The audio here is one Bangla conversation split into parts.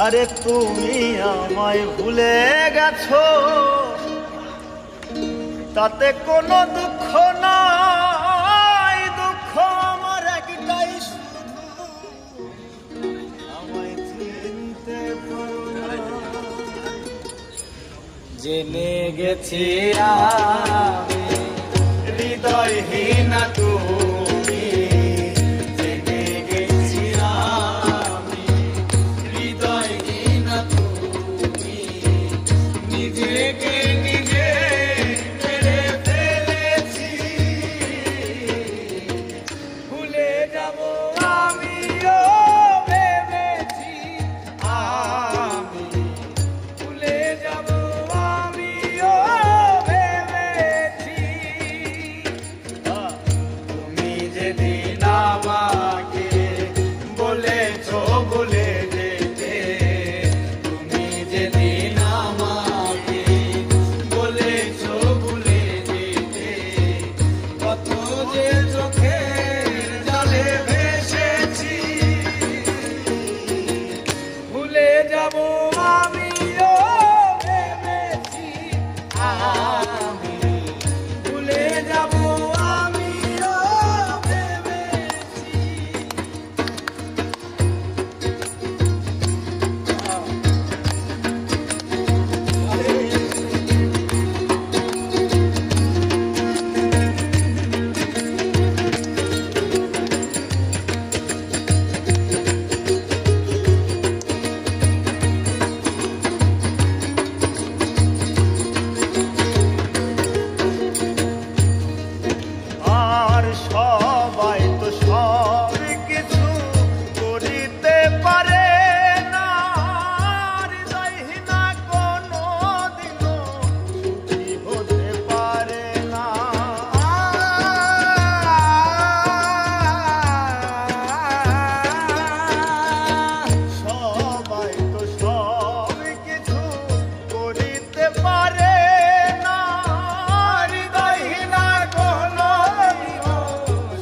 আরে তুমি আমায় ভুলে গেছো, তাতে কোনো দুঃখ নাই। দুঃখ আমার একটাই, শুধু আমায় চিনতে পারো না। জেনে গেছি আমি হৃদয়হীন তুমি, জেনে গেছি আমি হৃদয়হীন তুমি। নিজেকে নিজে মেরে ফেলেছি, ভুলে যাব আমিও ভেবেছি। আমি ভুলে যাব আমিও ভেবেছি। তুমি যেদিন আমাকে বলেছো ভুলে যেতে, তুমি যেদিন আমাকে বলেছো ভুলে যেতে, কত যে চোখের জলে ভেসেছি। ভুলে যাব আমিও ভেবেছি, আমি ভুলে যাব আমিও ভেবেছি। আর সবাই তো সব কিছু করিতে পারে না, হৃদয়হীনা কোনো দিনও সুখী হতে পারে না। সবাই তো সব কিছু করিতে পারে না, হৃদয়হীনা কোনো দিনও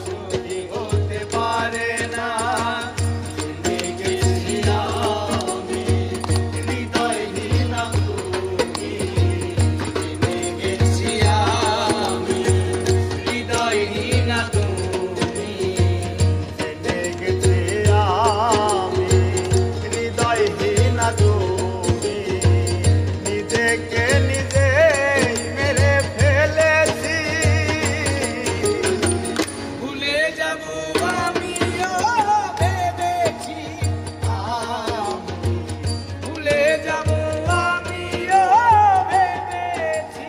সুখী হতে পারে না। জেনে গেছি আমি হৃদয়হীনা তুমি, জেনে গেছি আমি হৃদয়হীনা তুমি, জেনে গেছি আমি হৃদয়হীনা তুমি। নিজেকে নিজে মেরে ফেলেছি, ভুলে যাব আমিও ভেবেছি। আমি ভুলে যাব আমিও ভেবেছি।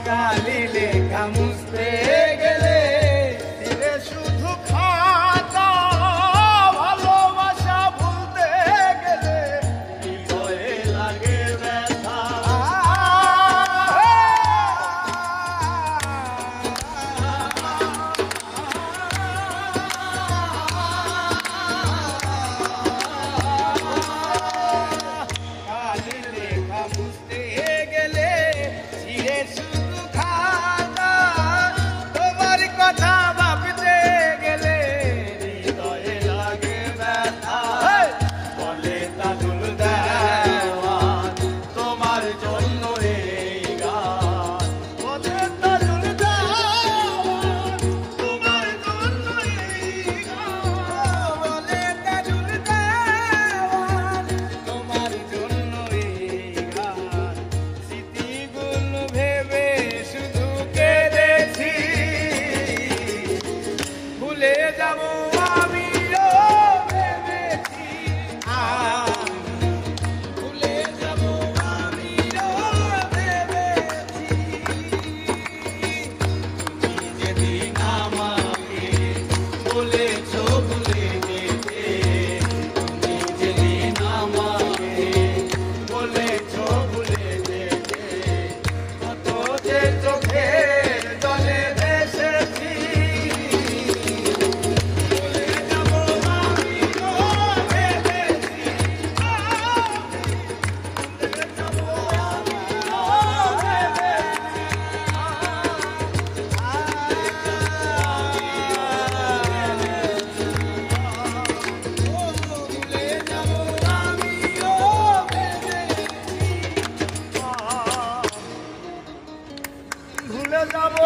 কালি লেখা মুছতে গেলে ফিরে শুধু খাতা ভালোবাসা ভুলতে গেলে হৃদয়ে লাগে ব্যথা কালি লেখা মুছতে গেলে ছিঁড়ে শুধু খাতা তোমার কথা ভাবতে গেলে হৃদয়ে লাগে ব্যথা বলে তাজুল দেওয়ান তোমার জন্য এই গান বলে তাজুল দেওয়ান তোমার জন্য এই গান বলে তাজুল দেওয়ান তোমার জন্য এই গান স্মৃতিগুলো ভেবে শুধু কেঁদেছি ভুলে যাব আমিও ভেবেছি ভুলে যাব আমিও ভেবেছি তুমি যেদিন আমাকে বলেছো ভুলে যেতে তুমি যেদিন আমাকে বলেছো ভুলে যেতে কত যে চোখের জলে ভেসেছি ভুলে যাব আমিও ভেবেছি ভুলে যাব ভুলে যাব আমিও ভেবেছি ভুলে যাব